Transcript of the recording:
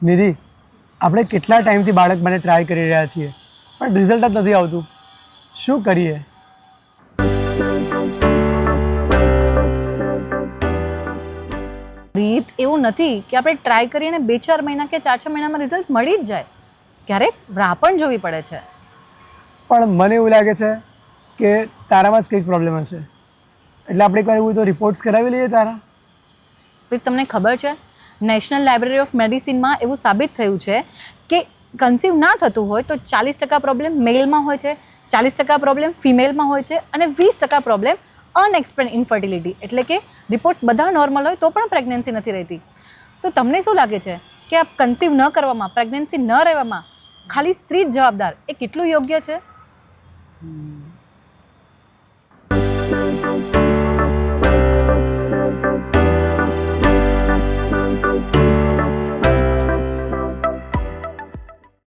નિધિ, આપણે કેટલા ટાઈમથી બાળક મને ટ્રાય કરી રહ્યા છીએ પણ રિઝલ્ટ જ નથી આવતું. શું કરીએ? રીત એવું નથી કે આપણે ટ્રાય કરીએ ને 2-4 મહિના કે 4-6 મહિનામાં રિઝલ્ટ મળી જ જાય. ક્યારેક રાહ પણ જોવી પડે છે. પણ મને એવું લાગે છે કે તારામાં જ કંઈક પ્રોબ્લેમ હશે, એટલે આપણે એકવાર એવું તો રિપોર્ટ્સ કરાવી લઈએ તારા. પછી તમને ખબર છે, નેશનલ લાઇબ્રેરી ઓફ મેડિસિનમાં એવું સાબિત થયું છે કે કન્સીવ ના થતું હોય તો 40% પ્રોબ્લેમ મેલમાં હોય છે, 40% પ્રોબ્લેમ ફિમેલમાં હોય છે અને 20% પ્રોબ્લેમ અનએક્સપ્લેન ઇન્ફર્ટિલિટી, એટલે કે રિપોર્ટ્સ બધા નોર્મલ હોય તો પણ પ્રેગ્નન્સી નથી રહેતી. તો તમને શું લાગે છે કે આ કન્સીવ ન કરવામાં, પ્રેગ્નન્સી ન રહેવામાં ખાલી સ્ત્રી જ જવાબદાર, એ કેટલું યોગ્ય છે?